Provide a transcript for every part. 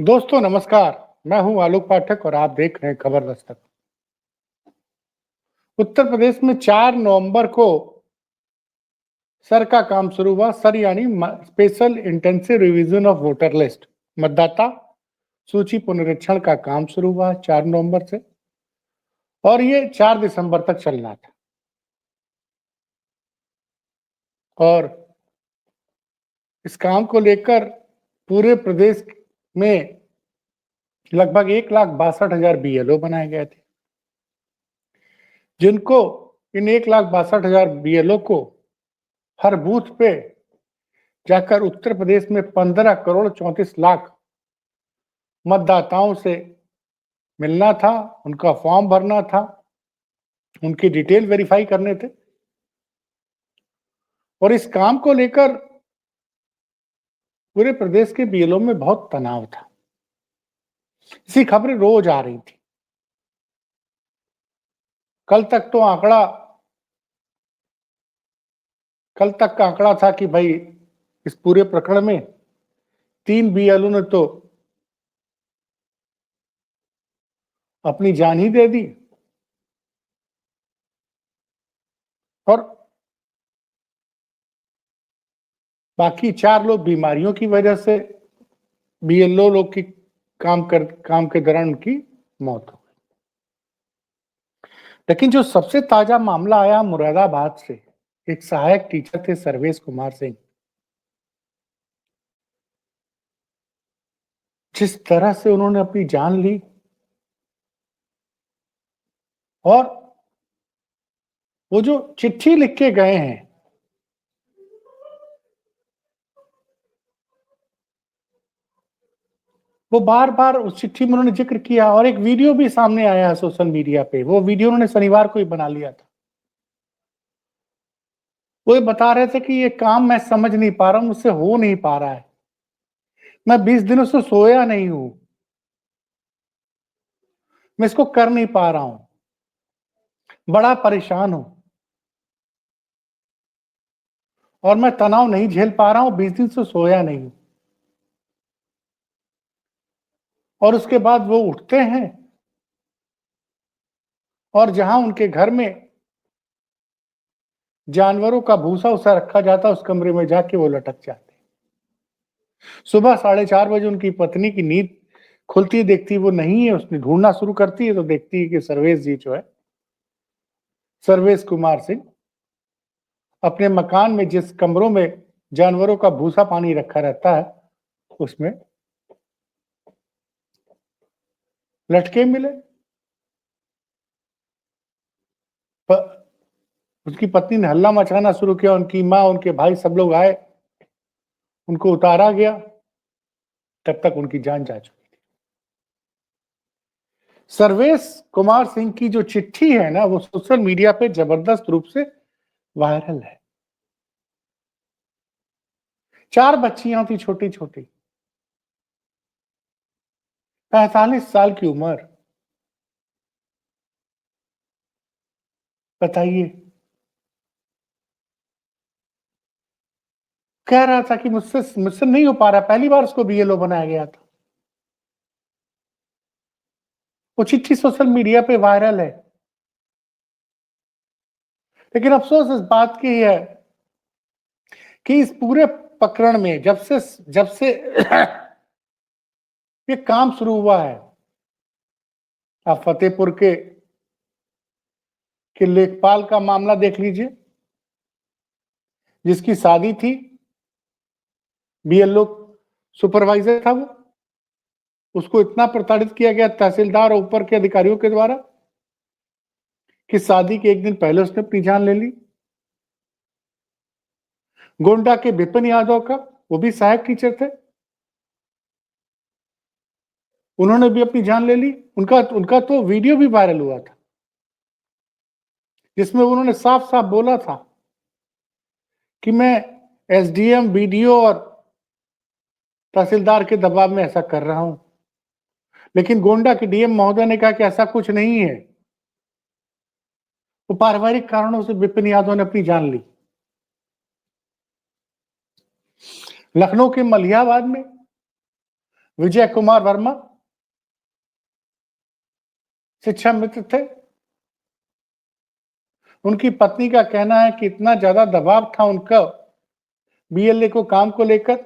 दोस्तों नमस्कार। मैं हूं आलोक पाठक और आप देख रहे हैं खबर दस्तक। उत्तर प्रदेश में 4 नवंबर को सर का काम शुरू हुआ। सर यानी special intensive revision of voter list, मतदाता सूची पुनरीक्षण का काम शुरू हुआ 4 नवंबर से और ये 4 दिसंबर तक चलना था। और इस काम को लेकर पूरे प्रदेश में लगभग 1,62,000 बीएलओ बनाए गए थे, जिनको इन 1,62,000 बीएलओ को हर बूथ पे जाकर उत्तर प्रदेश में 15 करोड़ 34 लाख मतदाताओं से मिलना था, उनका फॉर्म भरना था, उनकी डिटेल वेरीफाई करने थे। और इस काम को लेकर पूरे प्रदेश के बीएलओ में बहुत तनाव था। इसी खबरें रोज आ रही थी। कल तक का आंकड़ा था कि भाई इस पूरे प्रकरण में 3 बीएलओ ने तो अपनी जान ही दे दी और बाकी 4 लोग बीमारियों की वजह से बीएलओ लोग की काम के दौरान उनकी मौत हो गई। लेकिन जो सबसे ताजा मामला आया मुरादाबाद से, एक सहायक टीचर थे सर्वेश कुमार सिंह। जिस तरह से उन्होंने अपनी जान ली और वो जो चिट्ठी लिख के गए हैं, वो बार-बार उस चिट्ठी में उन्होंने जिक्र किया और एक वीडियो भी सामने आया है सोशल मीडिया पे। वो वीडियो उन्होंने शनिवार को ही बना लिया था। वो ये बता रहे थे कि ये काम मैं समझ नहीं पा रहा हूं, मुझसे हो नहीं पा रहा है। मैं 20 दिनों से सोया नहीं हूं, मैं इसको कर नहीं पा रहा हूं, बड़ा परेशान हूं और मैं तनाव नहीं झेल पा रहा हूं, 20 दिन से सोया नहीं हूं। और उसके बाद वो उठते हैं और जहां उनके घर में जानवरों का भूसा उसा रखा जाता है, उस कमरे में जाके वो लटक जाते हैं। सुबह 4:30 बजे उनकी पत्नी की नींद खुलती, देखती वो नहीं है, उसने ढूंढना शुरू करती है तो देखती है कि सर्वेश जी जो है, सर्वेश कुमार सिंह अपने मकान में जिस कमरों में जानवरों का भूसा पानी रखा रहता है उसमें लटके मिले। उसकी पत्नी ने हल्ला मचाना शुरू किया, उनकी माँ, उनके भाई सब लोग आए, उनको उतारा गया। तब तक उनकी जान जा चुकी थी। सर्वेश कुमार सिंह की जो चिट्ठी है ना, वो सोशल मीडिया पे जबरदस्त रूप से वायरल है। 4 बच्चियां थी छोटी छोटी, 45 साल की उम्र। बताइए, कह रहा था कि मुझसे नहीं हो पा रहा। पहली बार उसको बीएलओ बनाया गया था। वो चिट्ठी सोशल मीडिया पे वायरल है। लेकिन अफसोस इस बात की है कि इस पूरे प्रकरण में जब से ये काम शुरू हुआ है, आप फतेहपुर के लेखपाल का मामला देख लीजिए, जिसकी शादी थी, बीएलओ सुपरवाइजर था वो, उसको इतना प्रताड़ित किया गया तहसीलदार और ऊपर के अधिकारियों के द्वारा कि शादी के एक दिन पहले उसने अपनी जान ले ली। गोंडा के विपिन यादव का, वो भी सहायक टीचर थे, उन्होंने भी अपनी जान ले ली। उनका तो वीडियो भी वायरल हुआ था, जिसमें उन्होंने साफ साफ बोला था कि मैं एसडीएम, बीडीओ और तहसीलदार के दबाव में ऐसा कर रहा हूं। लेकिन गोंडा के डीएम महोदय ने कहा कि ऐसा कुछ नहीं है, तो पारिवारिक कारणों से विपिन यादव ने अपनी जान ली। लखनऊ के मलिहाबाद में विजय कुमार वर्मा शिक्षा मित्र थे। उनकी पत्नी का कहना है कि इतना ज्यादा दबाव था उनका बीएलए को काम को लेकर,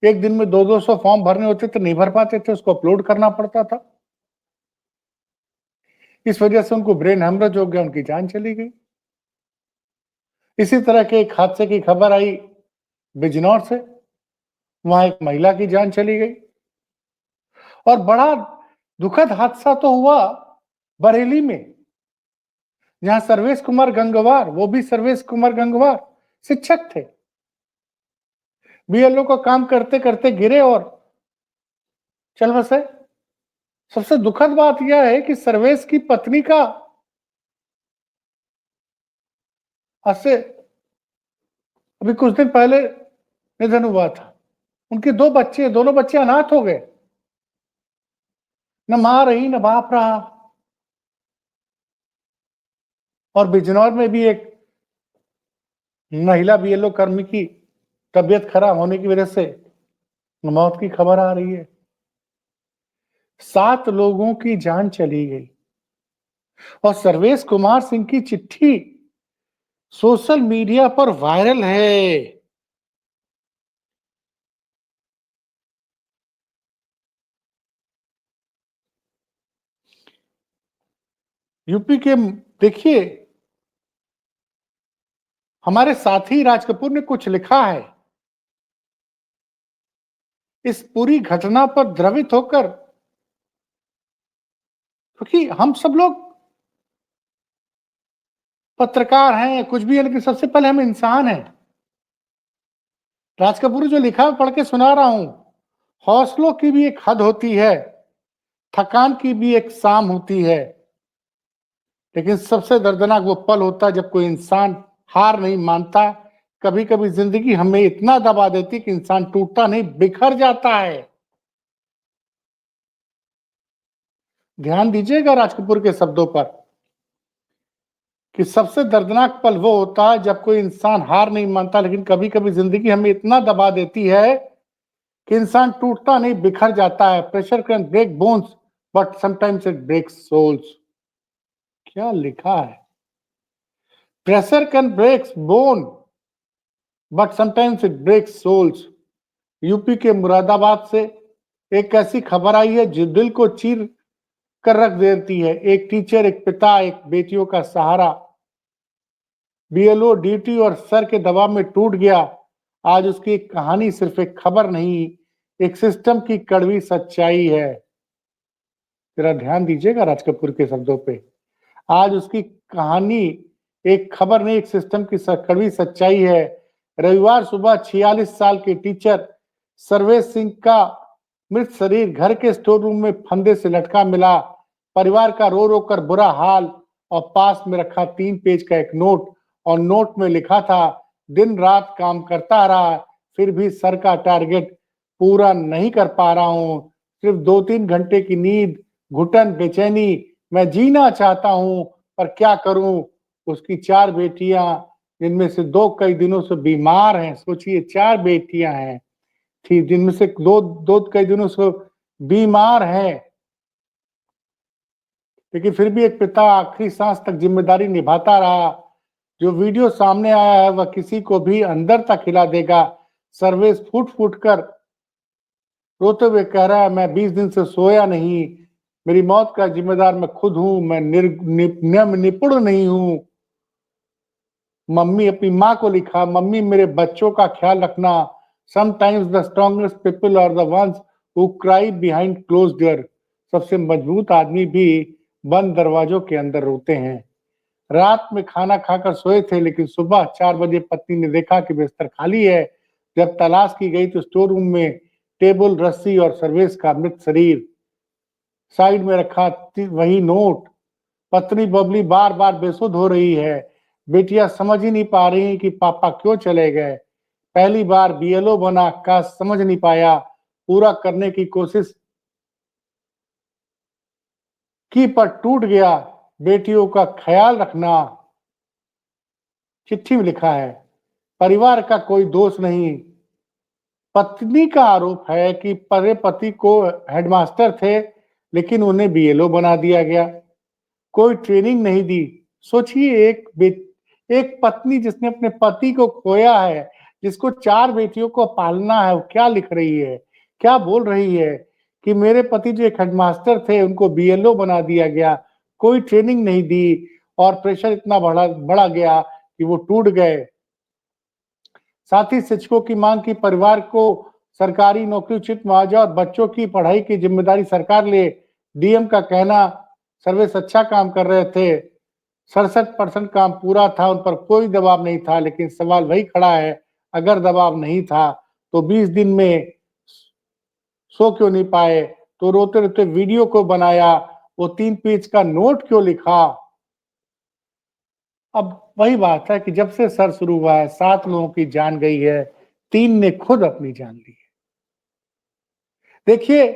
एक दिन में 200 फॉर्म भरने होते थे, नहीं भर पाते थे, उसको अपलोड करना पड़ता था। इस वजह से उनको ब्रेन हेमरेज हो गया, उनकी जान चली गई। इसी तरह के एक हादसे की खबर आई बिजनौर से, वहां एक महिला की जान चली गई। और बड़ा दुखद हादसा तो हुआ बरेली में, जहां सर्वेश कुमार गंगवार, वो भी सर्वेश कुमार गंगवार शिक्षक थे, बीएलओ का काम करते करते गिरे और चल बसे। सबसे दुखद बात यह है कि सर्वेश की पत्नी का आज से अभी कुछ दिन पहले निधन हुआ था। उनके 2 बच्चे, दोनों बच्चे अनाथ हो गए, न मां रही न बाप रहा। और बिजनौर में भी एक महिला बीएलओ कर्मी की तबियत खराब होने की वजह से मौत की खबर आ रही है। 7 लोगों की जान चली गई। और सर्वेश कुमार सिंह की चिट्ठी सोशल मीडिया पर वायरल है। यूपी के देखिए, हमारे साथी राज कपूर ने कुछ लिखा है। इस पूरी घटना पर द्रवित होकर, क्योंकि हम सब लोग पत्रकार हैं, कुछ भी है, लेकिन सबसे पहले हम इंसान हैं। राज कपूर जो लिखा है पढ़ के सुना रहा हूं। हौसलों की भी एक हद होती है, थकान की भी एक शाम होती है, लेकिन सबसे दर्दनाक वो पल होता है जब कोई इंसान हार नहीं मानता। कभी कभी जिंदगी हमें इतना दबा देती कि इंसान टूटता नहीं, बिखर जाता है। ध्यान दीजिएगा राज कपूर के शब्दों पर कि सबसे दर्दनाक पल वो होता है जब कोई इंसान हार नहीं मानता, लेकिन कभी कभी जिंदगी हमें इतना दबा देती है कि इंसान टूटता नहीं, बिखर जाता है। Pressure can break bones but sometimes it breaks souls. क्या लिखा है? Pressure can breaks bone but sometimes it breaks souls. UP के मुरादाबाद से एक ऐसी खबर आई है जो दिल को चीर कर रख देती है। एक टीचर, एक पिता, एक बेटियों का सहारा बीएलओ ड्यूटी और सर के दबाव में टूट गया। आज उसकी कहानी सिर्फ एक खबर नहीं, एक सिस्टम की कड़वी सच्चाई है। जरा ध्यान दीजिएगा राज कपूर के शब्दों पे। आज उसकी कहानी एक खबर नहीं, एक सिस्टम की कड़वी सच्चाई है। रविवार सुबह 46 साल के टीचर सर्वेश सिंह का मृत शरीर घर के स्टोर रूम में फंदे से लटका मिला। परिवार का रो रो कर बुरा हाल, और पास में रखा 3 पेज का एक नोट, और नोट में लिखा था, दिन रात काम करता रहा, फिर भी सर का टारगेट पूरा नहीं कर पा रहा हूं। सिर्फ 2-3 घंटे की नींद, घुटन, बेचैनी, मैं जीना चाहता हूं पर क्या करूं। उसकी 4 बेटियां, जिनमें से 2 कई दिनों से बीमार हैं। सोचिए 4 बेटियां हैं थी, जिनमें से दो कई दिनों से बीमार हैं, लेकिन फिर भी एक पिता आखिरी सांस तक जिम्मेदारी निभाता रहा। जो वीडियो सामने आया है वह किसी को भी अंदर तक हिला देगा। सर्वेश फूट फूट कर रोते हुए कह रहा है, मैं 20 दिन से सोया नहीं, मेरी मौत का जिम्मेदार मैं खुद हूं, मैं निपुण नहीं हूं। मम्मी, अपनी माँ को लिखा, मम्मी मेरे बच्चों का ख्याल रखना। Sometimes the strongest people are the ones who cry behind close door. सबसे मजबूत आदमी भी बंद दरवाजों के अंदर रोते हैं। रात में खाना खाकर सोए थे, लेकिन सुबह 4 बजे पत्नी ने देखा कि बिस्तर खाली है। जब तलाश की गई तो स्टोर रूम में टेबल, रस्सी और सर्वेश का मृत शरीर, साइड में रखा वही नोट। पत्नी बबली बार बार बेसुध हो रही है। बेटियां समझ ही नहीं पा रही कि पापा क्यों चले गए। पहली बार बीएलओ बना का समझ नहीं पाया, पूरा करने की कोशिश की पर टूट गया। बेटियों का ख्याल रखना। चिट्ठी में लिखा है, परिवार का कोई दोष नहीं, पत्नी का आरोप है कि पति को हेडमास्टर थे, लेकिन उन्हें बीएलओ बना दिया गया। कोई ट्रेनिंग नहीं दी। सोचिए एक पत्नी जिसने अपने पति को खोया है, जिसको 4 बेटियों को पालना है, वो क्या लिख रही है? क्या बोल रही है कि मेरे पति जो एक हेडमास्टर थे, उनको बीएलओ बना दिया गया, कोई ट्रेनिंग नहीं दी और प्रेशर इतना बढ़ा गया कि वो टूट गए। साथ ही शिक्षकों की मांग की परिवार को सरकारी नौकरी उचित मुआवजा और बच्चों की पढ़ाई की जिम्मेदारी सरकार ले। डीएम का कहना सर्विस अच्छा काम कर रहे थे, 67% काम पूरा था, उन पर कोई दबाव नहीं था, लेकिन सवाल वही खड़ा है, अगर दबाव नहीं था तो 20 दिन में सो क्यों नहीं पाए? तो रोते रोते वीडियो को बनाया, वो 3 पेज का नोट क्यों लिखा? अब वही बात है कि जब से सर शुरू हुआ है 7 लोगों की जान गई है, 3 ने खुद अपनी जान ली है। देखिए,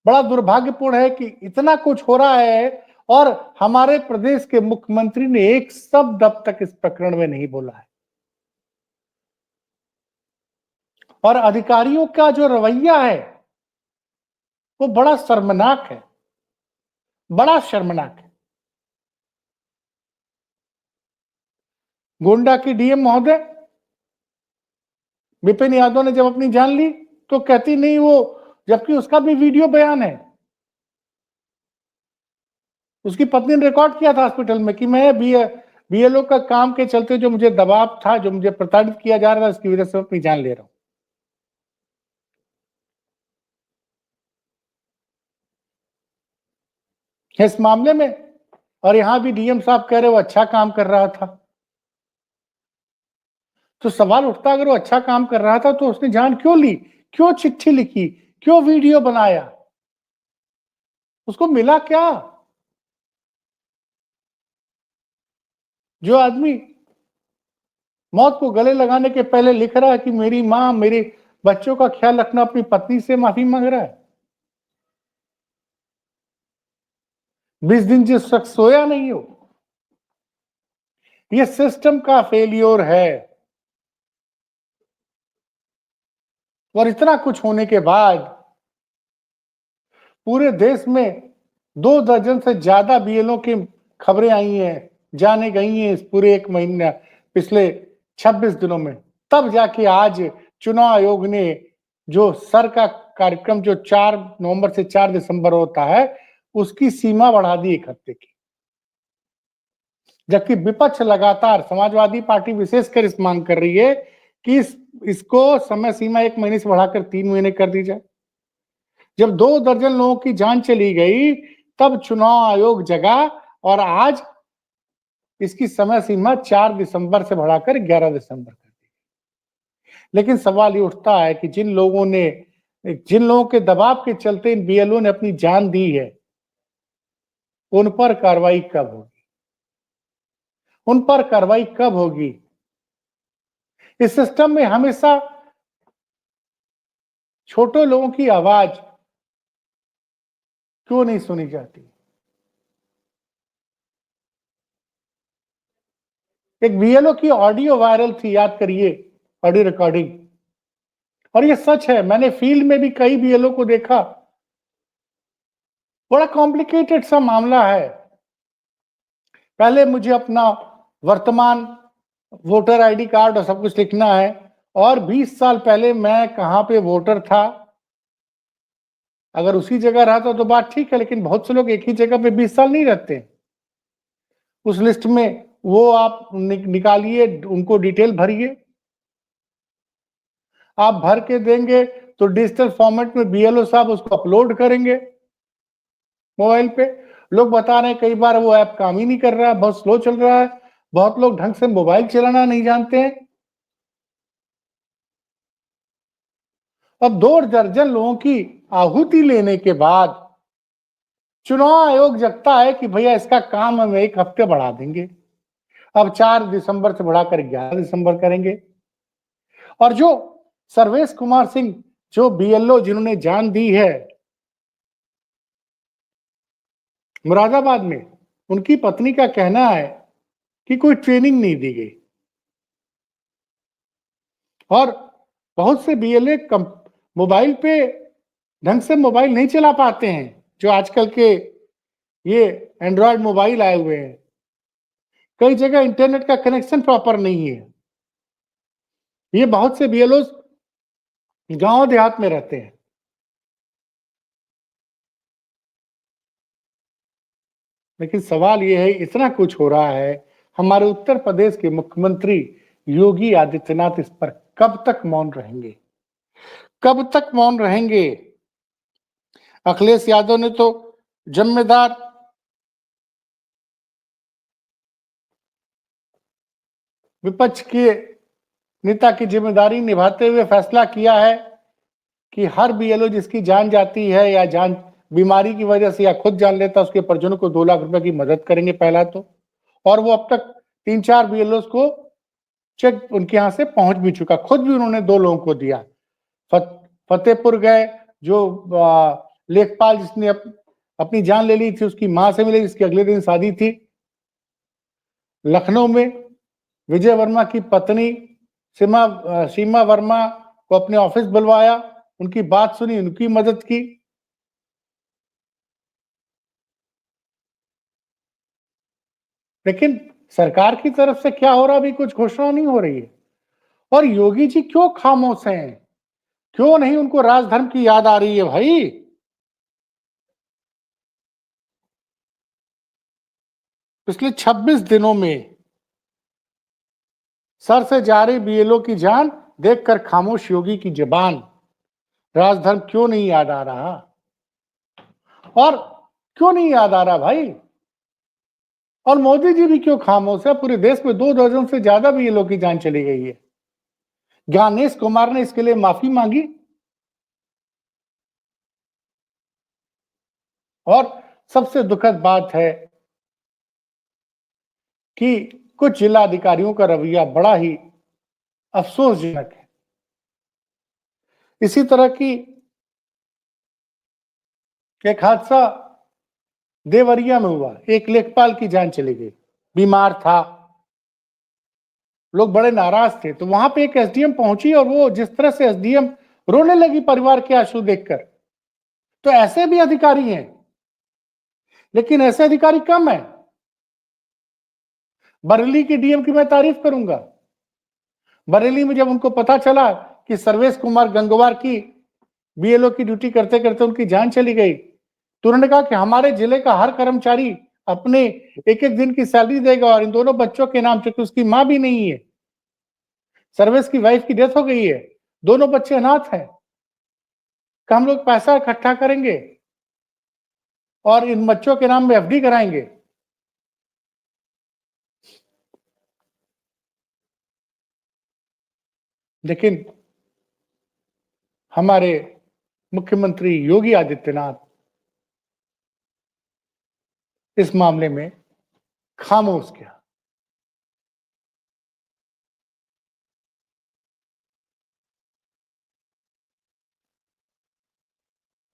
बड़ा दुर्भाग्यपूर्ण है कि इतना कुछ हो रहा है और हमारे प्रदेश के मुख्यमंत्री ने एक शब्द अब तक इस प्रकरण में नहीं बोला है। और अधिकारियों का जो रवैया है, वो बड़ा शर्मनाक है, बड़ा शर्मनाक है। गोंडा की डीएम महोदय विपिन यादव ने जब अपनी जान ली तो कहती नहीं वो, जबकि उसका भी वीडियो बयान है। उसकी पत्नी ने रिकॉर्ड किया था हॉस्पिटल में कि मैं बीएलओ का काम के चलते जो मुझे दबाव था, जो मुझे प्रताड़ित किया जा रहा था, इसकी वजह से अपनी जान ले रहा हूं। इस मामले में और यहां भी डीएम साहब कह रहे वो अच्छा काम कर रहा था। तो सवाल उठता, अगर वो अच्छा काम कर रहा था तो उसने जान क्यों ली? क्यों चिट्ठी लिखी? क्यों वीडियो बनाया? उसको मिला क्या? जो आदमी मौत को गले लगाने के पहले लिख रहा है कि मेरी मां, मेरे बच्चों का ख्याल रखना, अपनी पत्नी से माफी मांग रहा है। 20 दिन जिस शख्स सोया नहीं हो, ये सिस्टम का फेलियर है। और इतना कुछ होने के बाद पूरे देश में 2 दर्जन से ज्यादा बीएलओ की खबरें आई हैं, जाने गई हैं इस पूरे 1 महीने, पिछले 26 दिनों में। तब जाके आज चुनाव आयोग ने जो सर का कार्यक्रम जो 4 नवंबर से 4 दिसंबर होता है, उसकी सीमा बढ़ा दी 1 हफ्ते की। जबकि विपक्ष लगातार, समाजवादी पार्टी विशेषकर इस मांग कर रही है कि इसको समय सीमा 1 महीने से बढ़ाकर 3 महीने कर दी जाए। जब 2 दर्जन लोगों की जान चली गई, तब चुनाव आयोग जगा और आज इसकी समय सीमा 4 दिसंबर से बढ़ाकर 11 दिसंबर कर दी। लेकिन सवाल ये उठता है कि जिन लोगों के दबाव के चलते इन बीएलओ ने अपनी जान दी है, उन पर कार्रवाई कब होगी? उन पर कार्रवाई कब होगी? इस सिस्टम में हमेशा छोटे लोगों की आवाज क्यों नहीं सुनी जाती? एक बीएलओ की ऑडियो वायरल थी, याद करिए, ऑडियो रिकॉर्डिंग। और ये सच है, मैंने फील्ड में भी कई बीएलओ को देखा। बड़ा कॉम्प्लिकेटेड सा मामला है। पहले मुझे अपना वर्तमान वोटर आईडी कार्ड और सब कुछ लिखना है, और 20 साल पहले मैं कहां पे वोटर था। अगर उसी जगह रहता तो बात ठीक है, लेकिन बहुत से लोग एक ही जगह पे 20 साल नहीं रहते। उस लिस्ट में वो आप निकालिए, उनको डिटेल भरिए। आप भर के देंगे तो डिजिटल फॉर्मेट में बीएलओ साहब उसको अपलोड करेंगे मोबाइल पे। लोग बता रहे हैं कई बार वो ऐप काम ही नहीं कर रहा है, बहुत स्लो चल रहा है, बहुत लोग ढंग से मोबाइल चलाना नहीं जानते हैं। अब 2 दर्जन लोगों की आहुति लेने के बाद चुनाव आयोग जगता है कि भैया इसका काम हम 1 हफ्ते बढ़ा देंगे। अब 4 दिसंबर से बढ़ाकर 11 दिसंबर करेंगे। और जो सर्वेश कुमार सिंह, जो बीएलओ जिन्होंने जान दी है मुरादाबाद में, उनकी पत्नी का कहना है कि कोई ट्रेनिंग नहीं दी गई। और बहुत से बीएलए मोबाइल पे ढंग से मोबाइल नहीं चला पाते हैं, जो आजकल के ये एंड्रॉयड मोबाइल आए हुए हैं। कई जगह इंटरनेट का कनेक्शन प्रॉपर नहीं है। ये बहुत से बीएलओ गांव देहात में रहते हैं। लेकिन सवाल ये है, इतना कुछ हो रहा है, हमारे उत्तर प्रदेश के मुख्यमंत्री योगी आदित्यनाथ इस पर कब तक मौन रहेंगे? कब तक मौन रहेंगे? अखिलेश यादव ने तो जिम्मेदार विपक्ष के नेता की जिम्मेदारी निभाते हुए फैसला किया है कि हर बीएलओ जिसकी जान जाती है या जान बीमारी की वजह से या खुद जान लेता है, उसके परिजनों को 2 लाख रुपए की मदद करेंगे पहला तो। और वो अब तक 3-4 बीएलओ को चेक उनके यहां से पहुंच भी चुका। खुद भी उन्होंने 2 लोगों को दिया। फतेहपुर गए, जो लेखपाल जिसने अपनी जान ले ली थी, उसकी मां से मिले, जिसकी अगले दिन शादी थी। लखनऊ में विजय वर्मा की पत्नी सीमा वर्मा को अपने ऑफिस बुलवाया, उनकी बात सुनी, उनकी मदद की। लेकिन सरकार की तरफ से क्या हो रहा, अभी कुछ घोषणा नहीं हो रही है। और योगी जी क्यों खामोश हैं? क्यों नहीं उनको राजधर्म की याद आ रही है भाई? पिछले 26 दिनों में सर से जा रही बीएलओ की जान देखकर खामोश योगी की जुबान। राजधर्म क्यों नहीं याद आ रहा? और क्यों नहीं याद आ रहा भाई? और मोदी जी भी क्यों खामोश है? पूरे देश में 2 दर्जन से ज्यादा बीएलओ की जान चली गई है। ज्ञानेश कुमार ने इसके लिए माफी मांगी। और सबसे दुखद बात है कि कुछ जिला अधिकारियों का रवैया बड़ा ही अफसोसजनक है। इसी तरह की एक हादसा देवरिया में हुआ। एक लेखपाल की जान चली गई, बीमार था, लोग बड़े नाराज थे। तो वहां पे एक एसडीएम पहुंची और वो जिस तरह से एसडीएम रोने लगी परिवार के आंसू देखकर। तो ऐसे भी अधिकारी हैं, लेकिन ऐसे अधिकारी कम है। बरेली की डीएम की मैं तारीफ करूंगा। बरेली में जब उनको पता चला कि सर्वेश कुमार गंगवार की बीएलओ की ड्यूटी करते करते उनकी जान चली गई, तो उन्होंने कहा कि हमारे जिले का हर कर्मचारी अपने एक एक दिन की सैलरी देगा और इन दोनों बच्चों के नाम, चूंकि उसकी मां भी नहीं है, सर्विस की वाइफ की डेथ हो गई है, दोनों बच्चे अनाथ हैं, कि हम लोग पैसा इकट्ठा करेंगे और इन बच्चों के नाम में एफडी कराएंगे। लेकिन हमारे मुख्यमंत्री योगी आदित्यनाथ इस मामले में खामोश गया।